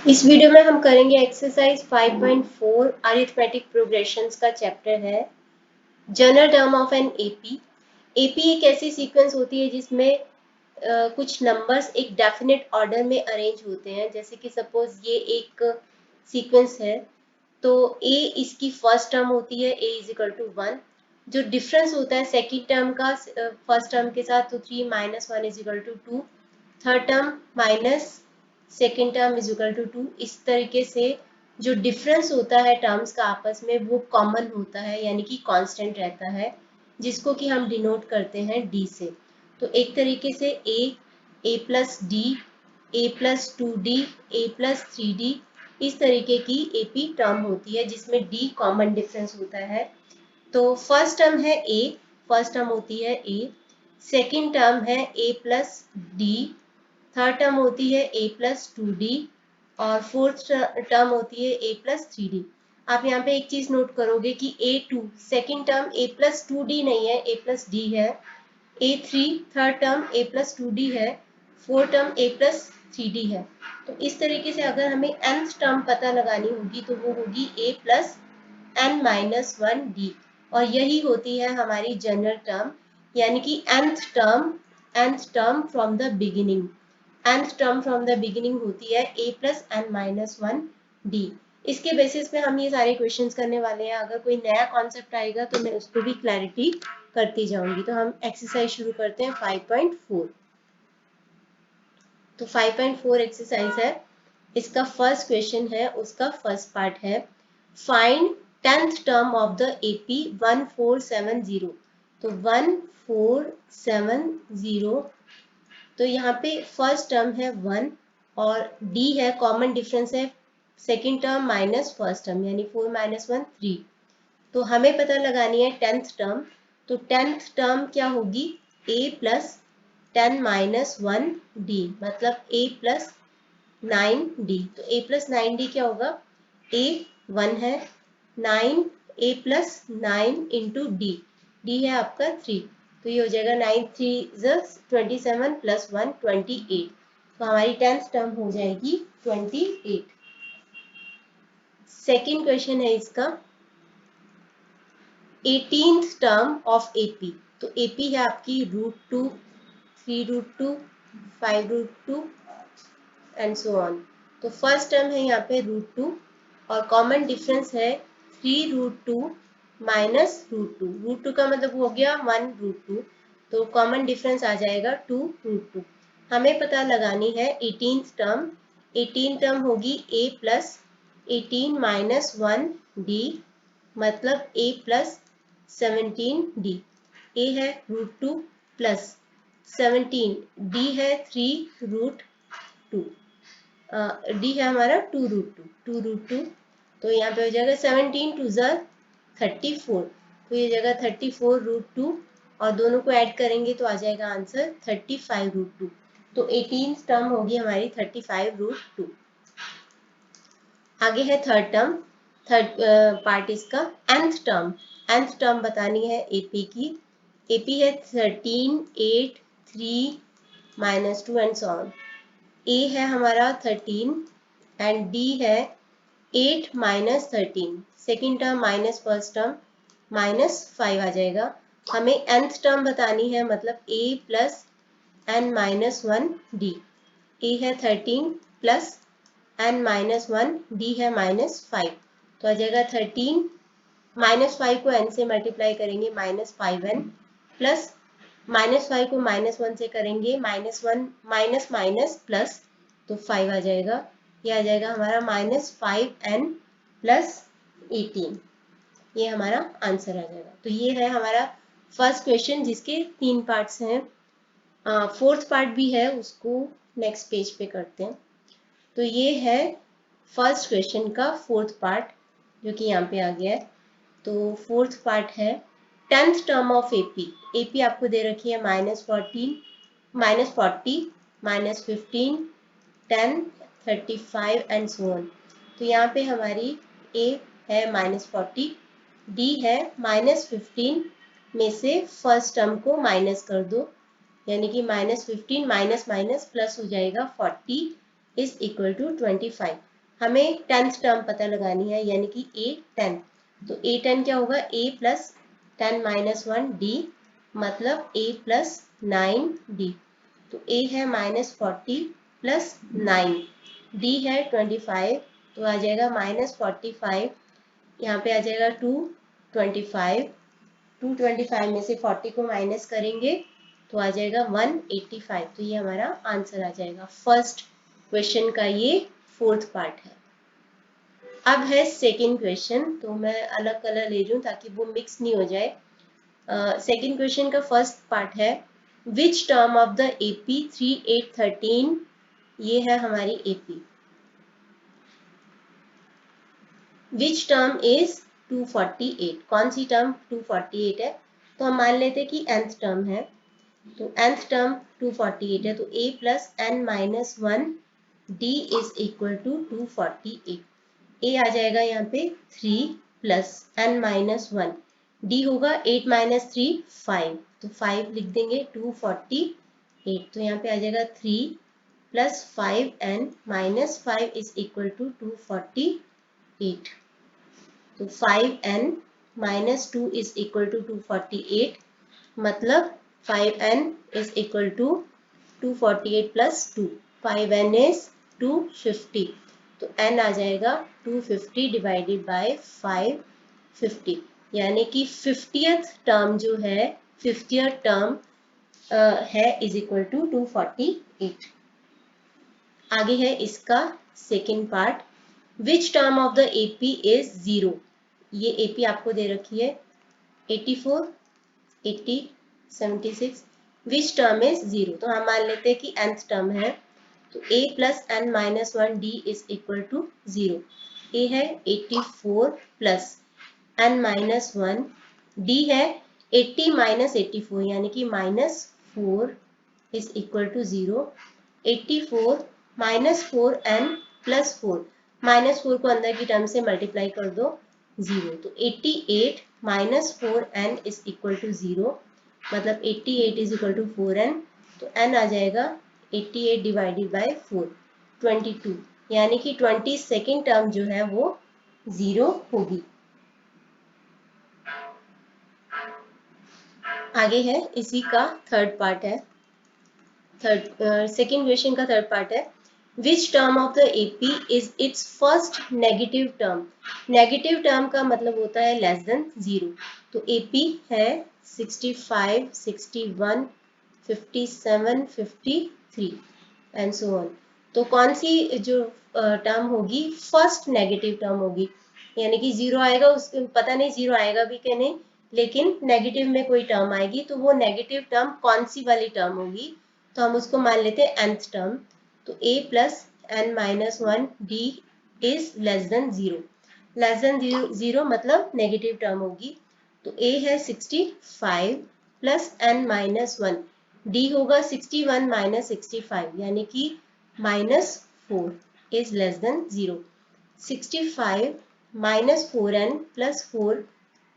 इस वीडियो में हम करेंगे एक्सरसाइज 5.4 अरिथमेटिक प्रोग्रेशंस का चैप्टर है general term of an AP. AP एक ऐसी सीक्वेंस होती है जिसमें कुछ नंबर्स एक डेफिनेट ऑर्डर में अरेंज होते हैं। जैसे कि सपोज ये एक सीक्वेंस है तो ए इसकी फर्स्ट टर्म होती है, ए इज इक्वल टू 1। जो डिफरेंस होता है सेकेंड टर्म का फर्स्ट टर्म के साथ, तो 3 minus 1 is equal to 2। Third term minus second term is equal to 2। इस तरीके से जो डिफरेंस होता है टर्म्स का आपस में वो कॉमन होता है, यानी कि कांस्टेंट रहता है, जिसको कि हम डिनोट करते हैं डी से। तो एक तरीके से ए प्लस डी, ए प्लस 2d, ए प्लस 3d, इस तरीके की एपी टर्म होती है जिसमें डी कॉमन डिफरेंस होता है। तो फर्स्ट टर्म है ए, फर्स्ट टर्म होती है ए, सेकेंड टर्म है ए प्लस डी, थर्ड टर्म होती है ए प्लस 2d, और फोर्थ टर्म होती है ए प्लस 3d। आप यहाँ पे एक चीज नोट करोगे कि A2 सेकेंड टर्म ए प्लस 2d नहीं है, ए प्लस डी है। A3 थर्ड टर्म ए प्लस 2d है, फोर्थ टर्म ए प्लस 3d है। तो इस तरीके से अगर हमें nth टर्म पता लगानी होगी तो वो होगी a plus n minus 1d, और यही होती है हमारी जनरल टर्म, यानी कि nth term from the beginning. nth term from the beginning होती है a plus n minus 1d। इसके बेसिस पे हम ये सारे क्वेश्चंस करने वाले हैं। अगर कोई नया कॉन्सेप्ट आएगा तो मैं उसको भी क्लैरिटी करती जाऊंगी। तो हम एक्सरसाइज शुरू करते हैं 5.4। तो 5.4 एक्सरसाइज है, इसका फर्स्ट क्वेश्चन है, उसका फर्स्ट पार्ट है find 10th term of the AP 1470। तो 1470, तो यहाँ पे फर्स्ट टर्म है 1 और d है, कॉमन डिफरेंस है second term minus first term, यानी 4 माइनस 1 3। तो हमें पता लगानी है 10th टर्म। तो 10th टर्म क्या होगी, a प्लस 10 माइनस 1d, मतलब a प्लस 9d। तो a प्लस 9d क्या होगा, a 1 है, 9 a plus 9 into D, D है आपका 3। तो ये हो जाएगा 9 3 27 प्लस 1 28। तो हमारी 10th टर्म हो जाएगी 28। सेकेंड क्वेश्चन है इसका 18th टर्म ऑफ एपी। तो एपी है आपकी √2, 3√2, 5√2 एंड सो ऑन। तो फर्स्ट टर्म है यहाँ पे √2 और कॉमन डिफरेंस है 3√2 माइनस √2। √2 का मतलब हो गया 1√2, तो कॉमन डिफरेंस आ जाएगा 2√2। हमें पता लगानी है 18th टर्म। 18 टर्म होगी a प्लस 18 माइनस 1d, मतलब a प्लस 17d। a है √2 प्लस 17, d है 3√2, डी है हमारा 2√2। तो यहाँ पे हो जाएगा 17 टू ज़र 34, तो ये जगह 34√2, और दोनों को ऐड करेंगे तो आ जाएगा आंसर 35√2। तो 18th टर्म होगी हमारी 35√2। आगे है थर्ड टर्म, थर्ड पार्ट इसका nth टर्म। nth टर्म बतानी है एपी की। एपी है 13 8 3 माइनस 2 एंड सो ऑन। ए है हमारा 13 एंड डी है 8 minus 13। Second term minus first term minus 5 आ जाएगा। हमें nth टर्म बतानी है, मतलब a plus n minus 1d। ए है 13 प्लस n माइनस 1, d है माइनस 5। तो आ जाएगा 13 माइनस 5 को n से मल्टीप्लाई करेंगे माइनस 5n, प्लस माइनस 5 को माइनस 1 से करेंगे माइनस 1 माइनस माइनस प्लस, तो 5 आ जाएगा। ये आ जाएगा हमारा माइनस 5n प्लस 18। ये हमारा आंसर आ जाएगा। तो ये है हमारा फर्स्ट क्वेश्चन, जिसके 3 पार्ट्स हैं। फोर्थ पार्ट भी है, उसको नेक्स्ट पेज पे करते हैं। तो ये है फर्स्ट क्वेश्चन का फोर्थ पार्ट, जो कि यहाँ पे आ गया है। तो फोर्थ पार्ट है 10th term of AP. AP आपको दे रखी है -14, -40, -15, 10, 35 एंड सो ऑन। तो यहाँ पे हमारी ए है -40, डी है -15, में से फर्स्ट टर्म को माइनस कर दो, यानी कि -15 माइनस माइनस प्लस हो जाएगा 40 इज इक्वल टू 25। हमें 10th टर्म पता लगानी है, यानी कि A10। तो A10 क्या होगा, A प्लस 10 माइनस 1 D, मतलब A प्लस 9D। तो A है -40 प्लस 9, D है 25, तो आ जाएगा -45, यहाँ पे आ जाएगा 225, 225 में से 40 को माइनस करेंगे तो आ जाएगा 185। तो ये हमारा आंसर आ जाएगा। फर्स्ट क्वेश्चन का ये फोर्थ पार्ट है। अब है सेकंड क्वेश्चन, तो मैं अलग कलर ले रही हूँ ताकि वो मिक्स नहीं हो जाए। सेकंड क्वेश्चन का फर्स्ट पार्ट है, which term of the AP 3813, ये है हमारी एपी, विच टर्म इज 248, कौन सी टर्म 248 है। तो हम मान लेते हैं कि nth टर्म है, तो nth टर्म 248 है, तो a plus n minus 1 d is equal to 248। a आ जाएगा यहाँ पे 3 प्लस n माइनस 1, d होगा 8 माइनस 3 5, तो 5 लिख देंगे 248, तो यहाँ पे आ जाएगा 3 plus 5n minus 5 is equal to 248। तो 5n minus 2 is equal to 248, मतलब 5n is equal to 248 plus 2, 5n is 250, तो n आ जाएगा 250 डिवाइडेड बाय 550, यानी कि 50th टर्म जो है, 50th टर्म है इज इक्वल टू 248। आगे है इसका second part, which term of the AP is 0। ये एपी आपको दे रखी है 84, 80, 76, विच टर्म इज 0। तो हम मान लेते हैं कि nth टर्म है, तो a plus n minus 1 d is equal to 0। a है 84 प्लस n माइनस 1, d है 80 माइनस 84, यानी कि -4 is equal to 0। 84 minus 4n plus 4, -4 को अंदर की टर्म से मल्टीप्लाई कर दो 0, तो 88 minus 4n is equal to 0, मतलब 88 इज इक्वल टू 4n, तो n आ जाएगा 88 डिवाइडेड बाय 4, 22, यानी कि 22nd टर्म जो है वो 0 होगी। आगे है इसी का थर्ड पार्ट है, सेकेंड क्वेश्चन का थर्ड पार्ट है, which term of the AP is it's first negative term. Negative term का मतलब होता है लेस देन 0, तो एपी है 65, 61, 57, 53 एंड सो ऑन। तो कौन सी जो टर्म होगी फर्स्ट नेगेटिव टर्म होगी, यानी कि 0 आएगा, उस पता नहीं 0 आएगा भी कि नहीं, लेकिन नेगेटिव में कोई टर्म आएगी, तो वो नेगेटिव टर्म कौन सी वाली टर्म होगी, तो हम उसको मान लेते हैं nth टर्म। तो a plus n minus 1 d is less than 0, less than 0 मतलब नेगेटिव टर्म होगी, तो a है 65 प्लस n माइनस 1, d होगा 61 माइनस 65, यानी कि -4 is less than 0। 65 minus 4n plus 4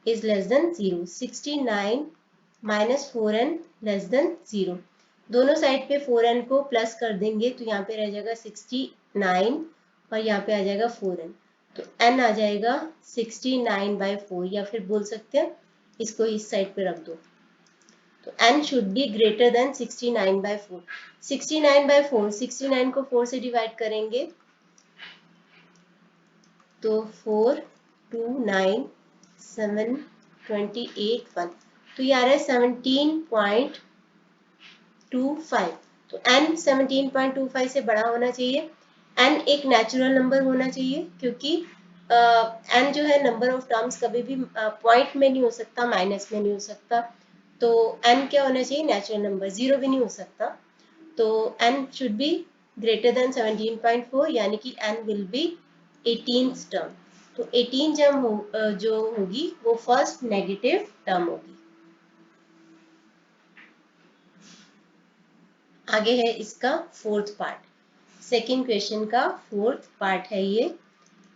is less than 0। 69 minus 4n less than 0। दोनों side पे 4n को प्लस कर देंगे तो यहाँ पे रह जाएगा 69 और यहाँ पे आ जाएगा 4n, तो n आ जाएगा 69/4, या फिर बोल सकते हैं इसको इस साइड पे रख दो, तो n should be greater than 69/4। 69/4, 69 को 4 से डिवाइड करेंगे तो 4, 2, 9, 7, 28, 1, तो ये आ रहा है 17.25, तो n 17.25 से बड़ा होना चाहिए। n एक नेचुरल नंबर होना चाहिए, क्योंकि n जो है नंबर ऑफ टर्म्स कभी भी पॉइंट में नहीं हो सकता, माइनस में नहीं हो सकता, तो n क्या होना चाहिए, नेचुरल नंबर, 0 भी नहीं हो सकता, तो n should be greater than 17.4, यानी कि n will be 18th term, तो 18 जो होगी वो फर्स्ट नेगेटिव टर्म होगी। आगे है इसका फोर्थ पार्ट, सेकेंड क्वेश्चन का फोर्थ पार्ट है ये,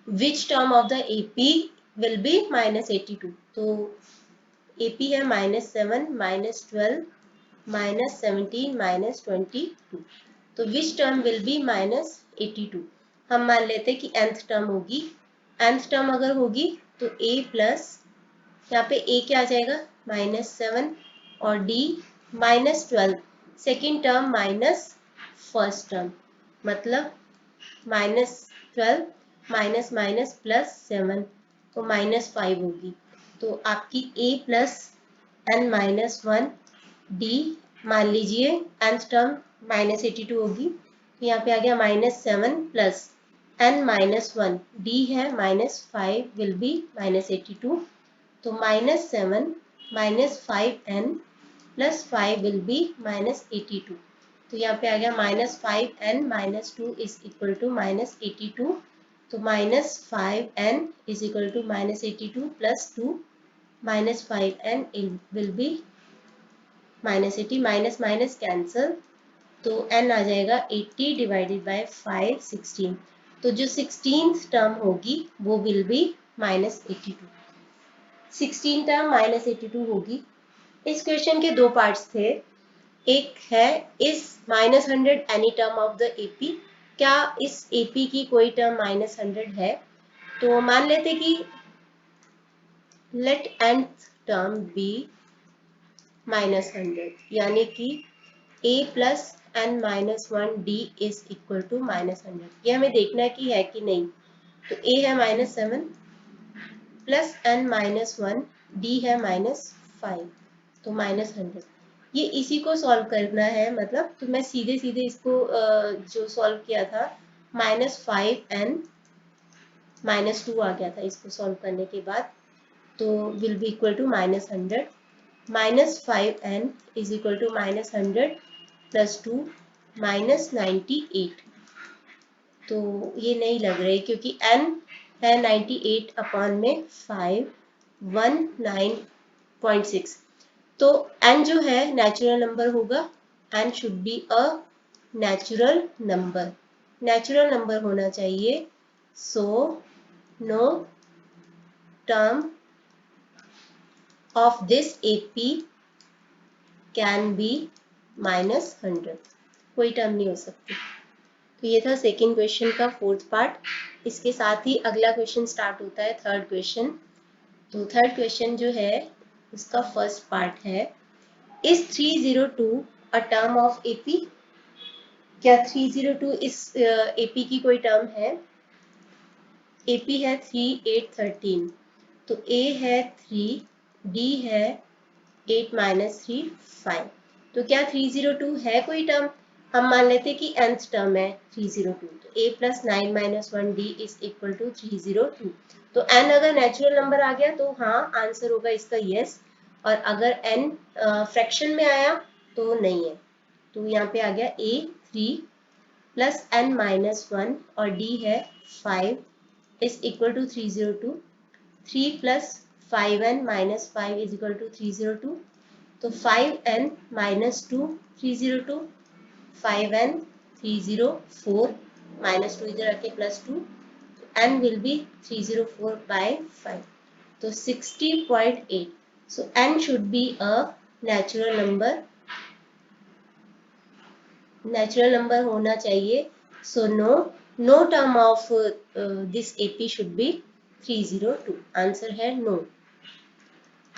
which term of the AP will be -82। तो एपी है -7, -12, -17, -22, तो विच टर्म विल बी -82। हम मान लेते हैं कि nth टर्म होगी, nth टर्म अगर होगी तो a प्लस, यहाँ पे a क्या आ जाएगा -7 और d -12, second term minus first term, मतलब -12 माइनस माइनस प्लस 7 तो -5 होगी। तो आपकी a प्लस n-1 d, मान लीजिए nth टर्म -82 होगी, तो यहाँ पे आ गया -7 प्लस n-1 d है -5 विल बी -82, तो -7 -5n प्लस 5 विल बी -82, तो यहाँ पे आ गया -5n-2 इज इक्वल टू -82, तो -5n is equal to -82 plus 2 -5n will be -80, minus minus cancel, तो n आ जाएगा 80 डिवाइडेड बाय 5 16, तो जो 16th टर्म होगी वो विल बी -82, 16 टर्म -82 होगी। इस क्वेश्चन के दो पार्ट्स थे, एक है इस -100 any term of the AP, क्या इस एपी की कोई टर्म -100 है, तो मान लेते कि लेट nth टर्म बी -100, यानी कि a plus n-1 d is equal to -100, ये हमें देखना है कि है कि नहीं, तो a है -7 प्लस n-1 d है -5, तो -100, ये इसी को सॉल्व करना है, मतलब तो मैं सीधे सीधे इसको जो सॉल्व किया था -5n -2 आ गया था इसको सॉल्व करने के बाद, तो will be equal to -100, -5n is equal to -100 plus 2 -98, तो ये नहीं लग रही क्योंकि n है 98 अपॉन में 5 19.6, तो n जो है नेचुरल नंबर होगा, n should be a natural number, natural number होना चाहिए, so no term of this AP can be -100, कोई टर्म नहीं हो सकती। तो ये था सेकेंड क्वेश्चन का फोर्थ पार्ट, इसके साथ ही अगला क्वेश्चन स्टार्ट होता है थर्ड क्वेश्चन। तो थर्ड क्वेश्चन जो है उसका फर्स्ट पार्ट है, इस 302 अ टर्म ऑफ AP, क्या 302 इस AP की कोई टर्म है, AP है 3 8 13, तो A है 3, D है 8 -3 5, तो क्या 302 है कोई टर्म, हम मान लेते हैं कि nth टर्म है 302, तो a plus 9-1 d is equal to 302, तो n अगर नेचुरल नंबर आ गया तो हाँ आंसर होगा इसका यस, और अगर n फ्रैक्शन में आया तो नहीं है, तो यहाँ पे आ गया a 3 प्लस n-1 और d है 5 is equal to 302, 3 plus 5n minus 5 is equal to 302, तो 5n -2 302, 5n 304 -2 इधर रखे +2, n will be 304 by 5, तो 60.8, so n should be a natural number होना चाहिए, so no term of this AP should be 302, answer है no।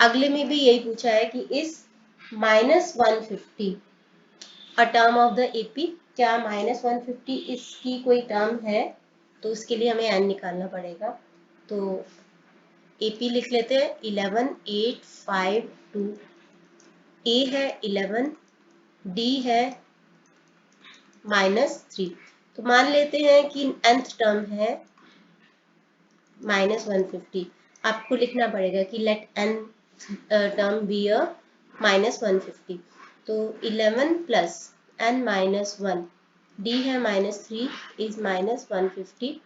अगले में भी यही पूछा है कि इस -150 a term of the AP, क्या -150 इसकी कोई टर्म है, तो उसके लिए हमें n निकालना पड़ेगा, तो AP लिख लेते हैं 11 8 5 2, A है 11, D है -3, तो मान लेते हैं कि nth टर्म है -150, आपको लिखना पड़ेगा कि let n term be a -150, तो 11 प्लस n-1 d है -3 is -150,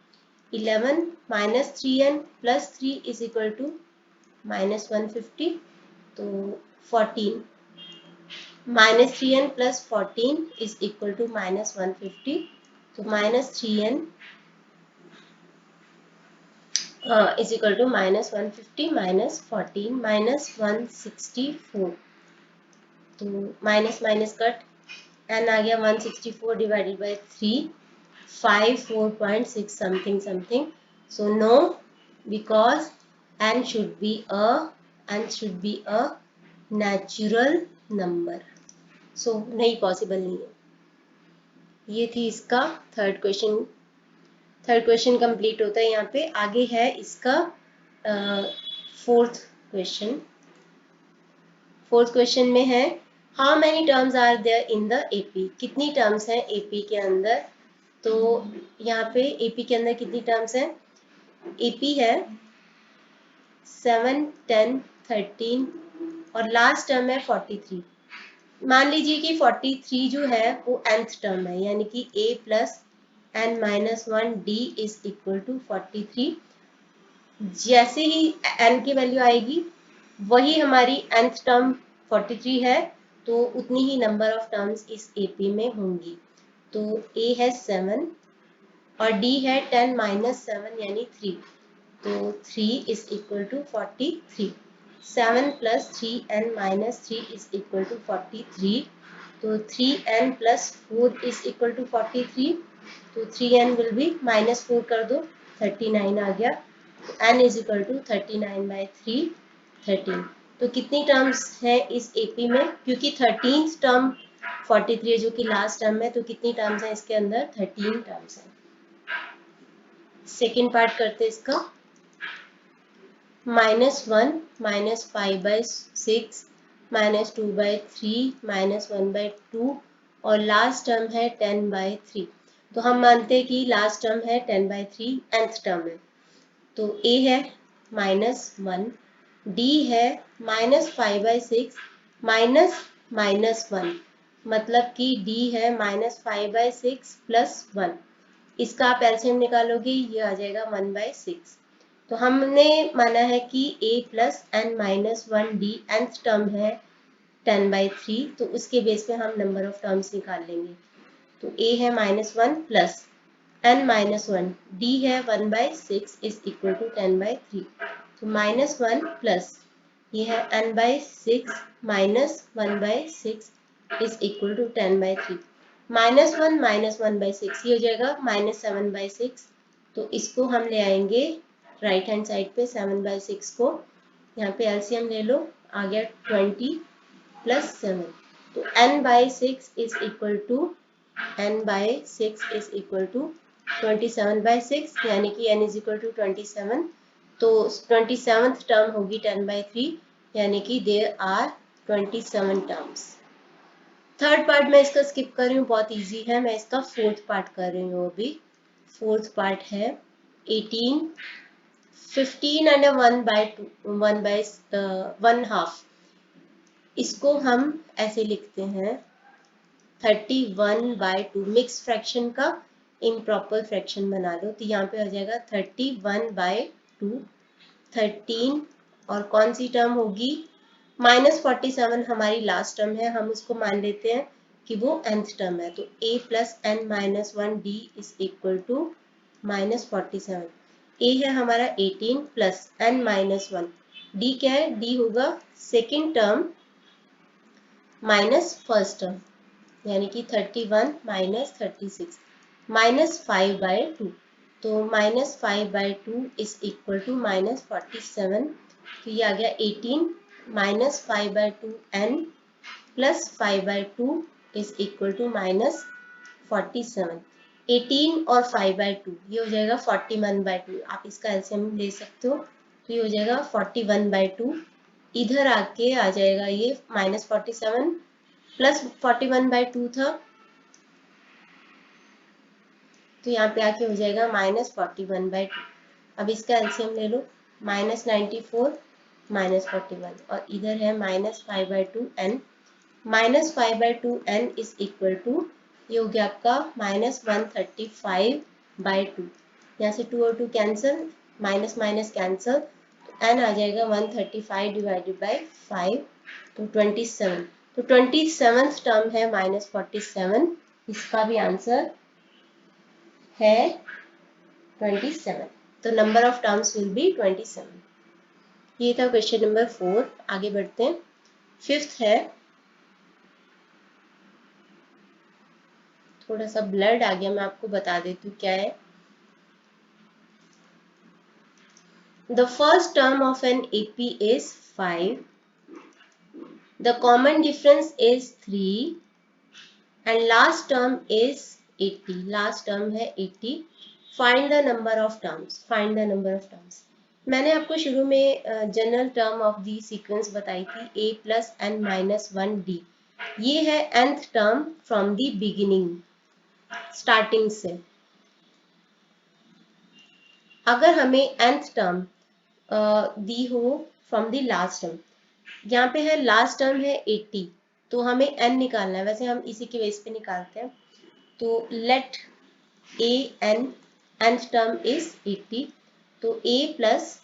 11 -3n plus 3 is equal to -150, तो 14 -3n plus 14 is equal to -150, तो -3n इज इक्वल टू -150 -14 -164, तो माइनस माइनस कट, n आ गया 164 divided by 3, 5 4.6 something something. So no, because n should be a natural number. So नहीं, possible नहीं है। ये थी इसका थर्ड क्वेश्चन कंप्लीट होता है यहाँ पे। आगे है इसका फोर्थ क्वेश्चन में है how many terms are there in the AP. कितनी टर्म्स हैं एपी के अंदर। तो यहाँ पे एपी के अंदर कितनी टर्म्स हैं। एपी है 7 10 13 और लास्ट टर्म है 43। मान लीजिए कि 43 जो है वो nth टर्म है, यानी कि a plus n minus 1 d is equal to 43। जैसे ही n की वैल्यू आएगी वही हमारी nth टर्म 43 है, तो उतनी ही नंबर ऑफ टर्म्स इस AP में होंगी। तो a है 7 और d है 10 माइनस 7 यानी 3। तो 3 is equal to 43। 7 plus 3n minus 3 is equal to 43। तो 3n plus 4 is equal to 43। तो 3n विल बी माइनस 4 कर दो, 39 आ गया। तो n is equal to 39 by 3 13। तो कितनी टर्म्स है इस एपी में, क्योंकि 13th टर्म 43 है जो कि लास्ट टर्म है, तो कितनी टर्म्स है इसके अंदर 13 टर्म्स है। सेकेंड पार्ट करते इसका। -1 माइनस 5/6 माइनस 2/3 माइनस 1/2 और लास्ट टर्म है 10/3। तो हम मानते हैं कि लास्ट टर्म है 10/3 nth टर्म है। तो a है -1, d है -5/6 माइनस -1, मतलब कि d है -5/6 प्लस 1। इसका आप एलसीएम निकालोगे, ये आ जाएगा 1/6। तो हमने माना है कि a plus n minus 1 d nth term है 10/3, तो उसके बेस पे हम नंबर ऑफ टर्म्स निकाल लेंगे। तो a है -1 प्लस n माइनस 1, d है 1/6 इज इक्वल टू 10/3। तो -1 प्लस ये है n/6 minus 1/6 is equal to 10/3। -1 minus 1/6 ये हो जाएगा -7/6। तो इसको हम ले आएंगे राइट हैंड साइड पे। 7/6 को यहाँ पे एलसीएम ले लो, आ गया 20 प्लस 7। तो n/6 is equal to n/6 is equal to 27/6, यानी कि n इज इक्वल टू 27। तो 27th टर्म होगी 10/3, यानी कि there are 27 terms. Third part मैं इसका स्किप कर रही हूँ, बहुत इजी है। मैं इसका फोर्थ पार्ट कर रही हूँ अभी। फोर्थ पार्ट है 18 15 एंड 1/1/1/2। इसको हम ऐसे लिखते हैं 31/2। मिक्स फ्रैक्शन का इम्प्रॉपर फ्रैक्शन बना लो, तो यहाँ पे हो जाएगा 31/2 13। और कौन सी टर्म होगी, -47 हमारी लास्ट टर्म है, हम उसको मान लेते हैं कि वो nth टर्म है। तो a plus n minus 1 d is equal to -47। a है हमारा 18 प्लस n माइनस 1, d क्या है, d होगा second term minus first term, यानी कि 31 माइनस 36 -5/2। तो -5/2 इज इक्वल टू -47। तो ये आ गया 18 -5/2 n plus 5/2 is equal to -47। 18 और 5/2 ये हो जाएगा 41/2। आप इसका एलसीएम ले सकते हो, तो ये हो जाएगा 41/2। इधर आके आ जाएगा ये -47 प्लस 41/2 था, तो यहाँ पे आके हो जाएगा -41/2। अब इसका एलसीएम ले लो, -94 -41 और इधर है -5/2 n। -5/2 n is equal to, ये हो गया आपका -135/2। यहाँ से 2 और 2 कैंसिल, माइनस माइनस कैंसिल, तो n आ जाएगा 135 डिवाइडेड बाई 5, तो 27। तो 27th टर्म है -47। इसका भी आंसर है 27। तो number of terms will be 27। ये था क्वेश्चन नंबर 4। आगे बढ़ते हैं। फिफ्थ है, थोड़ा सा ब्लड आ गया, मैं आपको बता देती हूँ क्या है। The first term of an AP is 5, the common difference is 3 and last term is 80। Last term है 80। Find the number of terms, find the number of terms. मैंने आपको शुरू में general term of the sequence बताई थी, a plus n minus 1d। ये है nth term from the beginning, starting से। अगर हमें nth टर्म दी हो फ्रॉम दी लास्ट टर्म, यहाँ पे है लास्ट टर्म है 80, तो हमें n निकालना है। वैसे हम इसी के बेस पे निकालते हैं। तो let a n, nth term is 80, तो a plus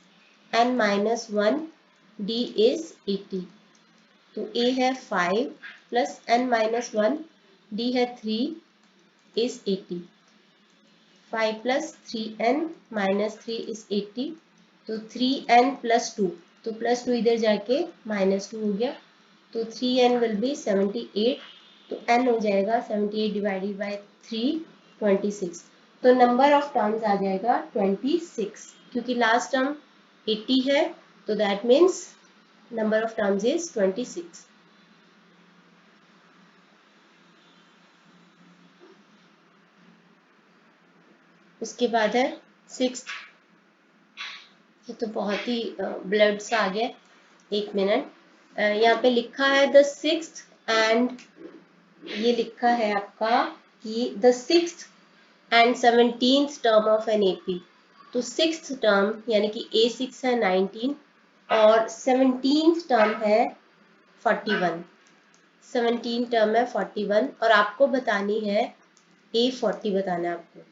n minus 1 d is 80। तो a है 5 प्लस n माइनस 1, d है 3 is 80। 5 plus 3n minus 3 is 80। तो 3n प्लस 2, तो प्लस 2 इधर जाके माइनस 2 हो गया, तो 3n विल बी 78। तो n हो जाएगा 78 डिवाइडेड बाय 3, 26। तो नंबर ऑफ टर्म्स आ जाएगा 26, क्योंकि लास्ट टर्म 80 है, तो that means number of terms is 26। उसके बाद है सिक्स्थ। ये तो बहुत ही ब्लड सा आ गया, एक मिनट। यहाँ पे लिखा है द सिक्स्थ एंड, ये लिखा है आपका कि the sixth and 17th term of an AP. तो सिक्स्थ टर्म यानी कि A6 है 19 और 17th टर्म है 41। 17 टर्म है 41 और आपको बतानी है A40 बताना है आपको।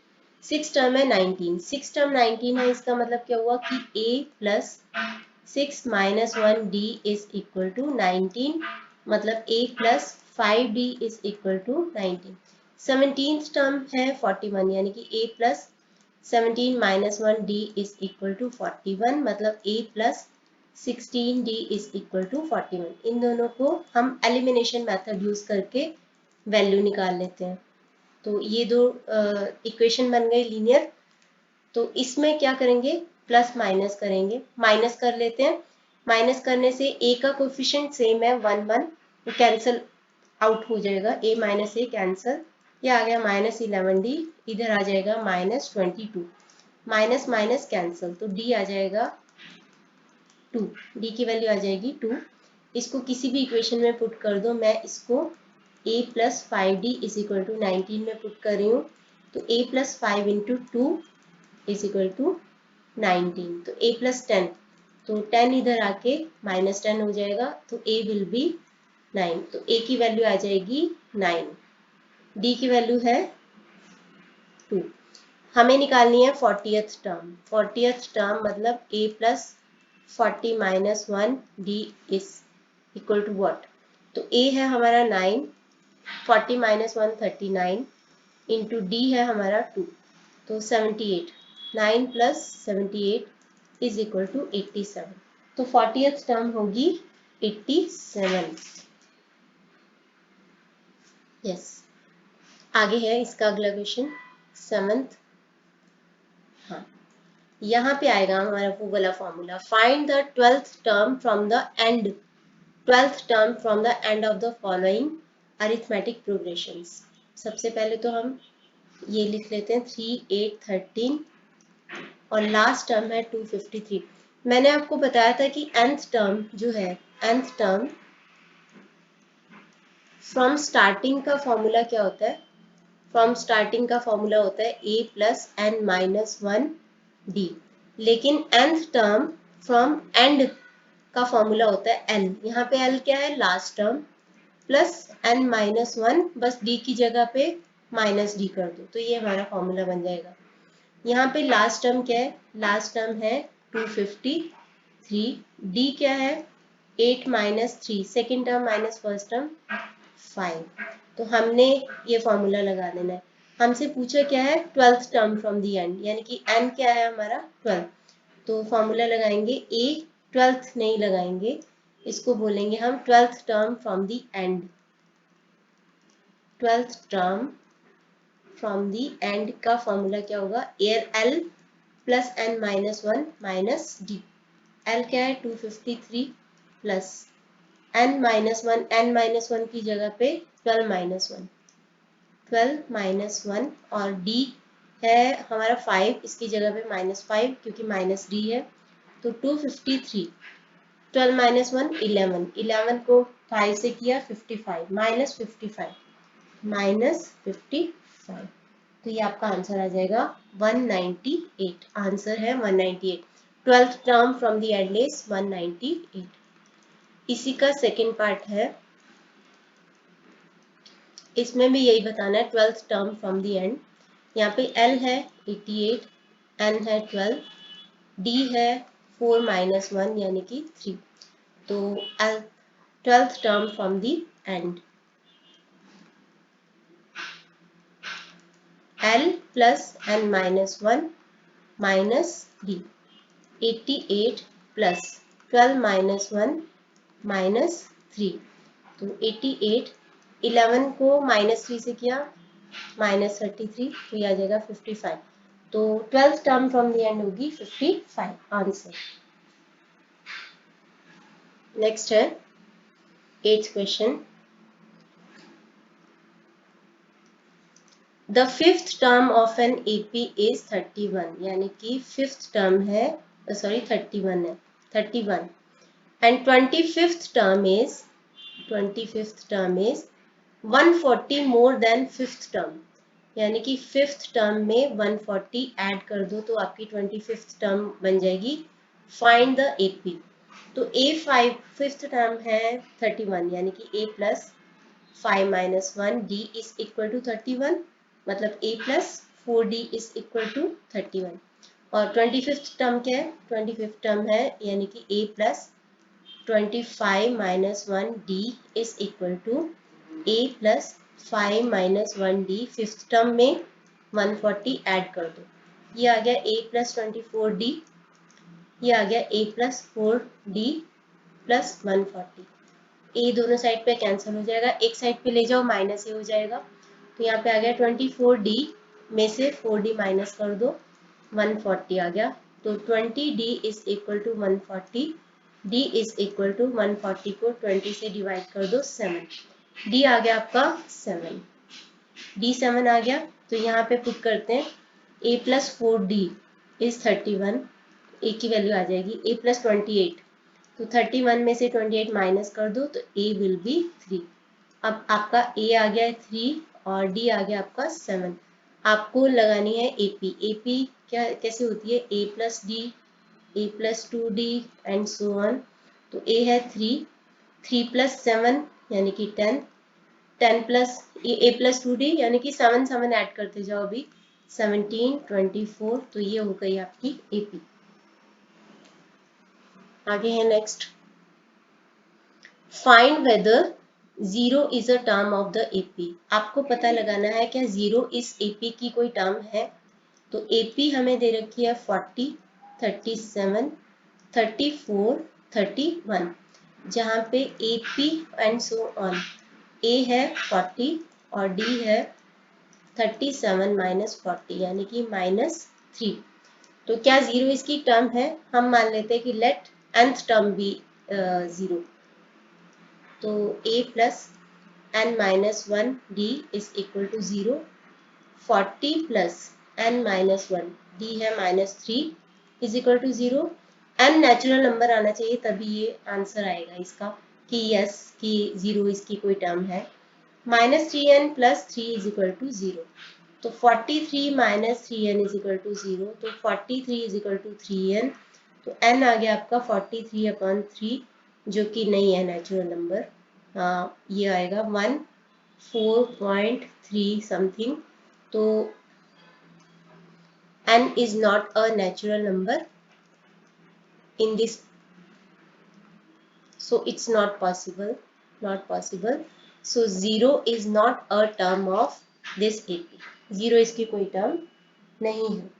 6 टर्म है 19, 6 टर्म 19 है, इसका मतलब क्या हुआ कि A plus 6 minus 1d is equal to 19, मतलब A plus 5d is equal to 19। 17th term है 41 यानी कि A plus 17 minus 1d is equal to 41, मतलब A plus 16d is equal to 41। इन दोनों को हम एलिमिनेशन मेथड यूज करके वैल्यू निकाल लेते हैं। तो ये दो इक्वेशन बन गई लीनियर। तो इसमें क्या करेंगे, प्लस माइनस करेंगे, माइनस कर लेते हैं। माइनस करने से a का कोफिशिएंट सेम है 1 1, तो कैंसिल आउट हो जाएगा, a माइनस ए कैंसिल। ये आ गया माइनस 11d, इधर आ जाएगा माइनस 22, माइनस माइनस कैंसिल, तो d आ जाएगा 2, d की वैल्यू आ जाएगी 2। इसको किसी भी इक्वेशन में पुट कर दो, मैं इसको a plus 5d is equal to 19 में पुट कर रही हूँ। तो a plus 5 into 2 is equal to 19, तो a प्लस 10, तो 10 इधर आके माइनस 10 हो जाएगा, तो a विल बी 9, तो a की वैल्यू आ जाएगी 9, d की वैल्यू है 2। हमें निकालनी है 40th टर्म। 40th टर्म मतलब a plus 40 minus 1 d is equal to what. तो a है हमारा 9, 40 माइनस 1 39 इंटू d है हमारा 2, तो 78, 9 प्लस 78 इज इक्वल टू 87। तो 40th टर्म होगी 87। यस, आगे है इसका अगला क्वेश्चन 7th। हाँ, यहाँ पे आएगा हमारा वो वाला formula, find the 12th term from the end, 12th term from the end of the following arithmetic progressions. सबसे पहले तो हम ये लिख लेते हैं 3 8 13 और लास्ट टर्म है 253। मैंने आपको बताया था कि nth टर्म जो है, nth टर्म फ्रॉम स्टार्टिंग का फॉर्मूला क्या होता है, फ्रॉम स्टार्टिंग का फॉर्मूला होता है a plus n minus 1 d, लेकिन nth टर्म फ्रॉम एंड का फॉर्मूला होता है l। यहाँ पे l क्या है, last term plus n minus 1, बस d की जगह पे माइनस d कर दो, तो ये हमारा फॉर्मूला बन जाएगा। यहाँ पे लास्ट टर्म क्या है, लास्ट टर्म है 253, d क्या है 8 minus 3, second term minus first term 5, तो हमने ये फॉर्मूला लगा देना है। हमसे पूछा क्या है, 12th term from the and, यानी कि n क्या है हमारा 12, तो फॉर्मूला लगाएंगे a, 12th नहीं लगाएंगे, इसको बोलेंगे हम 12th term from the end, 12th term from the end का फॉर्मूला क्या होगा, एयर l plus n minus one minus d. L क्या है 253 प्लस एन माइनस वन की जगह पे 12 माइनस वन, 12 माइनस वन, और डी है हमारा 5, इसकी जगह पे -5 क्योंकि माइनस डी है। तो 253, 12 माइनस वन 11, 11 को 5 से किया 55, -55, तो ये आपका आंसर आ जाएगा 198। आंसर है 198। 12th term from the endless 198। इसी का सेकेंड पार्ट है, इसमें भी यही बताना है 12th term from the end. यहाँ पे L है 88, N है 12, D है 4 माइनस 1 यानी कि 3। तो 12th term from the end, L plus N minus 1 minus D, 88 plus 12 minus 1 minus 3। तो 88, 11 को -3 से किया -33, तो ये आ जाएगा 55। तो 12th term from the end होगी 55 आंसर। नेक्स्ट है 8th question. The 5th term of an AP is 31, यानी कि 5th टर्म है, सॉरी 31 है, 31, and 25th term is 140 more than 5th term, यानी कि 5th टर्म में 140 ऐड कर दो तो आपकी 25th टर्म बन जाएगी। Find the AP. तो ए 5th टर्म है 31, यानी कि a plus 5 minus 1 d is equal to 31, मतलब a plus 4d is equal to 31। और 25th टर्म क्या है, 25th टर्म है यानी कि a plus 25 minus 1 d is equal to a plus 5 minus 1 d। 5th term में 140 ऐड कर दो, ये आ गया a प्लस 24d, ये आ गया a प्लस 4d प्लस 140। ए दोनों साइड पे कैंसिल हो जाएगा, एक साइड पे ले जाओ माइनस ए हो जाएगा। तो यहाँ पे आ गया 24d में से 4d माइनस कर दो, 140 आ गया। तो 20d is equal to 140, d is equal to 140 को 20 से डिवाइड कर दो 7, d आ गया आपका 7, d 7 आ गया। तो यहाँ पे पुट करते हैं a plus 4d is 31, a की वैल्यू आ जाएगी a प्लस 28, तो 31 में से 28 माइनस कर दो तो a विल बी 3। अब आपका a आ गया 3 और d आ गया आपका 7। आपको लगानी है AP। AP क्या कैसे होती है, a plus D, a plus 2d and so on. तो a है 3, 3 प्लस 7 यानी कि 10, 10 प्लस a प्लस 2d यानी कि 7 7 ऐड करते जाओ अभी, 17, 24। तो ये हो गई आपकी AP। आगे है next, find weather 0 is a term of the AP। आपको पता लगाना है क्या 0 इस AP की कोई टर्म है। तो AP हमें दे रखी है 40, 37, 34, 31, जहाँ पे AP and so on, A है 40 और D है 37 माइनस 40 यानी कि -3। तो क्या 0 इसकी टर्म है, हम मान लेते हैं कि लेट nth टर्म भी 0। तो a plus n minus 1 d is equal to 0, 40 plus n minus 1 d है -3 is equal to 0। n natural number आना चाहिए तभी ये आंसर आएगा इसका कि यस कि 0 इसकी कोई टर्म है। -3n plus 3 is equal to 0, तो 43 minus 3n is equal to 0, तो 43 इज इक्वल टू 3n। तो n आ गया आपका 43/3 जो कि नहीं है नेचुरल नंबर, ये आएगा 14.3 समथिंग। तो n is not a natural number in this, so it's not possible, so 0 is not a term of this AP। 0 इसकी कोई टर्म नहीं है।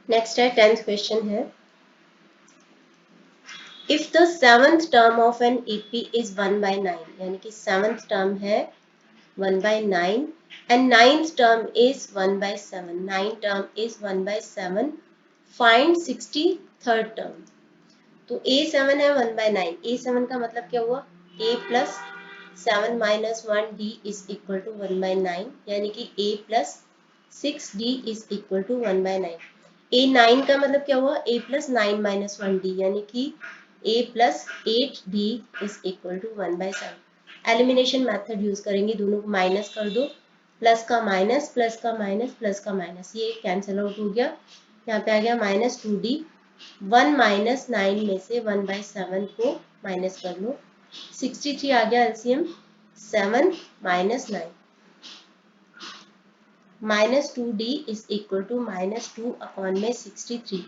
नेक्स्ट है 10th क्वेश्चन है, if the 7th term of an AP is 1/9, यानी कि 7th term है 1/9 and ninth term is 1/7. Ninth term is 1/7. Find 63rd term. तो A7 है 1/9. A7 का मतलब क्या हुआ? A plus 7 minus 1D is equal to 1/9, यानी कि A plus 6D is equal to 1/9. A9 का मतलब क्या हुआ? A plus 9 minus 1D, यानी कि A plus 8D is equal to 1/7. Elimination method use करेंगे, दोनों को माइनस कर दो, प्लस का माइनस, प्लस का माइनस, प्लस का माइनस, ये कैंसिल आउट हो गया। यहाँ पे आ गया -2D। 1 माइनस 9 में से 1/7 को माइनस कर लो, 63 आ गया LCM. 7 minus 9 -2D is equal to -2 upon में 63।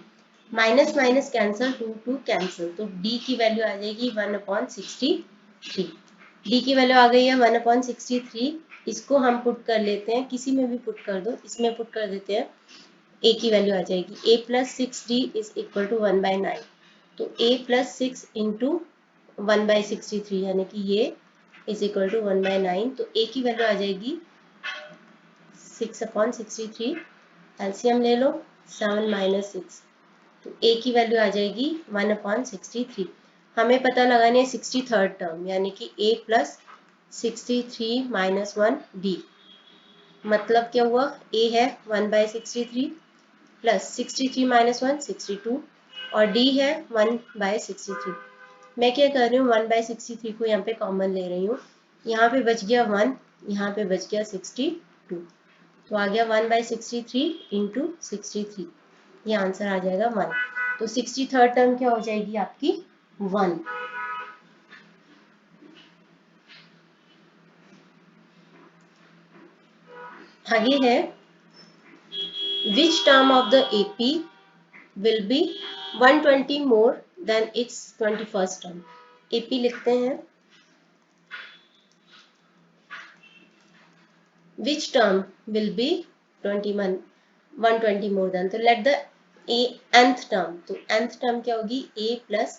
माइनस माइनस कैंसिल, 2 कैंसिल, तो D की वैल्यू आ जाएगी 1/63। D की वैल्यू आ गई है 1/63। इसको हम पुट कर लेते हैं, किसी में भी पुट कर दो, इसमें पुट कर देते हैं। A की वैल्यू आ जाएगी A plus 6D is equal to 1/9। तो A plus 6 इंटू 1/63, यानी कि ये इज इक्वल टू 1/9। तो A की वैल्यू आ जाएगी 6/63। एलसीएम ले लो, 7 माइनस 6, तो A की वैल्यू आ जाएगी 1/63। हमें पता लगानी है 63rd टर्म, यानी कि A plus 63 minus 1D। मतलब क्या हुआ? A है 1/63 प्लस 63 माइनस 1 62, और D है 1/63। मैं क्या कर रही हूँ, 1/63 को यहाँ पे कॉमन ले रही हूँ। यहाँ पे बच गया 1, यहाँ पे बच गया 62, तो आ गया 1/63 इंटू 63, ये आंसर आ जाएगा 1। तो 63rd टर्म क्या हो जाएगी आपकी? 1। आगे है which term of the AP will be 120 more than its 21st term। AP लिखते हैं, which term will be 120 more than, तो let the nth term, तो nth term क्या होगी? A plus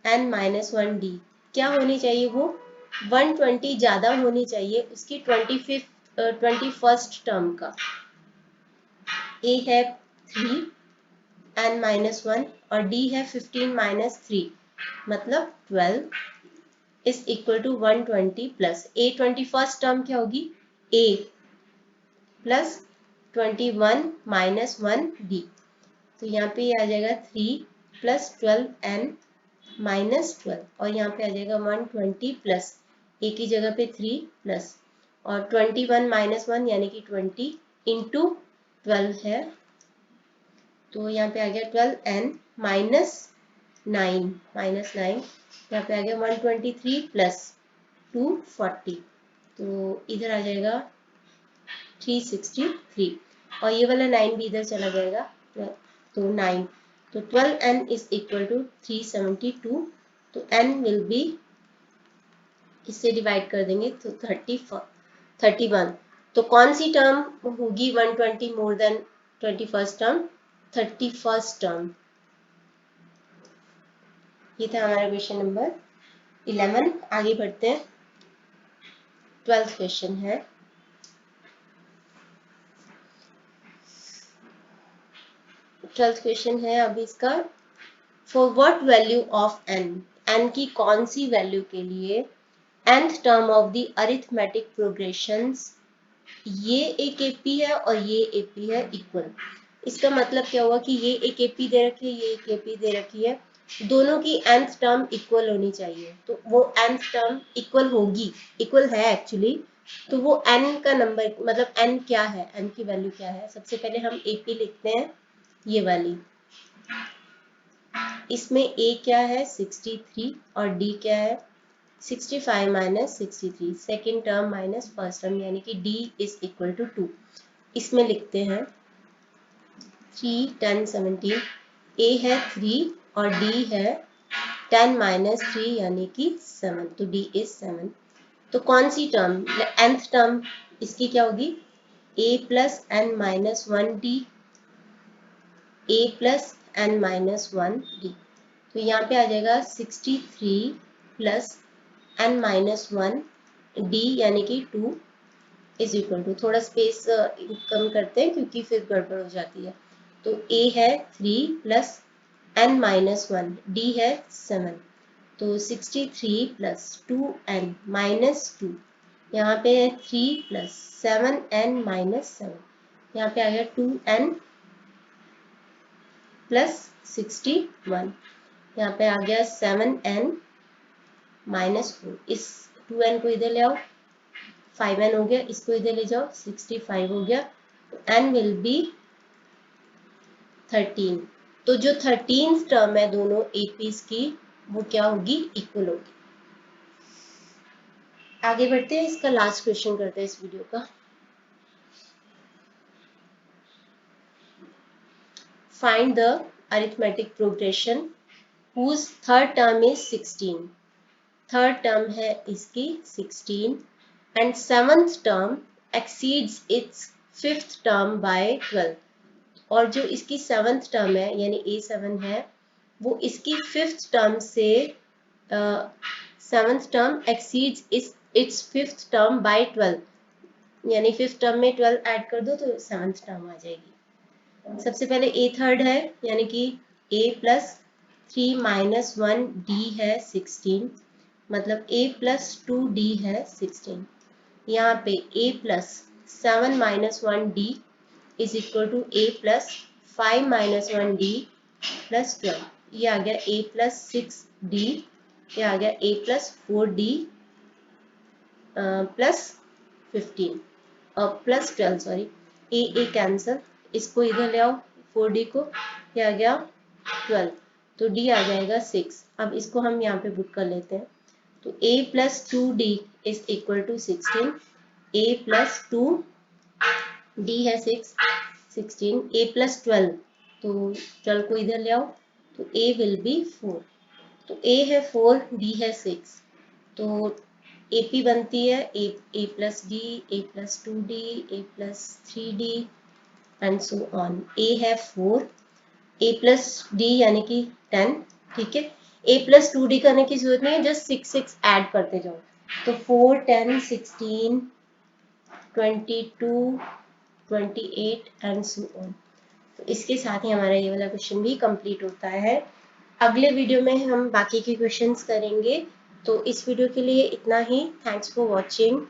n minus 1D। क्या होनी चाहिए वो? 120 ज्यादा होनी चाहिए उसकी 21st टर्म का। A है 3 n minus 1 और D है 15 minus 3, मतलब 12 is equal to 120 plus A 21st term क्या होगी? A plus 21 minus 1D। तो यहाँ पे आ जाएगा 3 प्लस 12n माइनस 12, और यहाँ पे आ जाएगा 120 प्लस A की जगह पे 3 प्लस और 21 माइनस 1 यानी कि 20 इंटू 12 है, तो यहाँ पे आ गया 12n माइनस 9, यहाँ पे आ गया 123 प्लस 240, तो इधर आ जाएगा 363, और ये वाला 9 भी इधर चला जाएगा, तो 9, तो 12n इज इक्वल टू 372, तो n विल बी, इससे डिवाइड कर देंगे तो 31। तो कौन सी टर्म होगी 120 more than 21st term? 31st term. ये था हमारा क्वेश्चन नंबर 11। आगे बढ़ते हैं, 12th क्वेश्चन है। अभी इसका, for what value of n की कौन सी वैल्यू के लिए nth term of the arithmetic progressions, ये एक AP है और ये AP है इक्वल। इसका मतलब क्या हुआ कि ये एक AP दे रखी है, ये एक AP दे रखी है, दोनों की nth टर्म इक्वल होनी चाहिए, तो वो nth टर्म इक्वल होगी, इक्वल है एक्चुअली, तो वो n का नंबर, मतलब n क्या है, n की वैल्यू क्या है? सबसे पहले हम AP लिखते हैं, ये वाली, इसमें A क्या है? 63, और D क्या है? 65 minus 63, second term minus first term, यानी कि D इज इक्वल टू 2। इसमें लिखते हैं 3 10 17, A है 3 और D है 10 माइनस 3 यानी कि 7, तो D इज 7। तो कौन सी टर्म, nth टर्म इसकी क्या होगी? A plus n minus 1D, A plus n minus 1D, तो यहाँ पे आ जाएगा 63 प्लस n माइनस 1 D यानी कि 2, इज इक्वल टू, थोड़ा स्पेस कम करते हैं क्योंकि फिर गड़बड़ हो जाती है। तो a है 3 प्लस n माइनस 1, d है 7, तो 63 प्लस 2n माइनस 2, यहाँ पे है 3 प्लस 7n माइनस 7, यहाँ पे आ गया 2n प्लस 61, यहाँ पे आ गया 7n माइनस 4, इस 2n को इधर ले आओ, 5n हो गया, इसको इधर ले जाओ, 65 हो गया, n विल बी 13। तो जो 13th टर्म है दोनों एपीज की वो क्या होगी, इक्वल होगी। आगे बढ़ते हैं, इसका लास्ट क्वेश्चन करते हैं इस वीडियो का। Find the arithmetic progression whose third term is 16, third term है इसकी 16 and seventh term exceeds its fifth term by 12, और जो इसकी 7th टर्म है यानी A7 है वो इसकी 5th टर्म से 7th term exceeds its 5th term by 12, यानी 5th टर्म में 12 ऐड कर दो तो 7th टर्म आ जाएगी। सबसे पहले A थर्ड है यानी कि A प्लस 3 माइनस 1 D है 16, मतलब A प्लस 2D है 16, यहाँ पे A plus 7 minus 1 D is equal to A plus 5 minus 1 D plus 12, ये आ गया A प्लस 6D, ये आ गया A plus 4D plus 15 plus 12, sorry A cancel, इसको इधर ले आओ 4D को, ये आ गया 12, तो D आ जाएगा 6। अब इसको हम यहाँ पे पुट कर लेते हैं, तो A plus 2D is equal to 16, A plus 2D है 6, 16, A प्लस 12, तो 12 को इधर ले आओ, तो A विल बी 4, तो A है 4, D है 6, तो AP बनती है A plus D, A plus 2D, A plus 3D and so on. A है 4, A प्लस D यानी कि 10, ठीक है। A प्लस 2D करने की जरूरत नहीं है, जस्ट 6 6 ऐड करते जाओ, तो 4 10 16 22 28 एंड सो ऑन। तो इसके साथ ही हमारा ये वाला क्वेश्चन भी कंप्लीट होता है। अगले वीडियो में हम बाकी के क्वेश्चंस करेंगे। तो इस वीडियो के लिए इतना ही। Thanks for watching.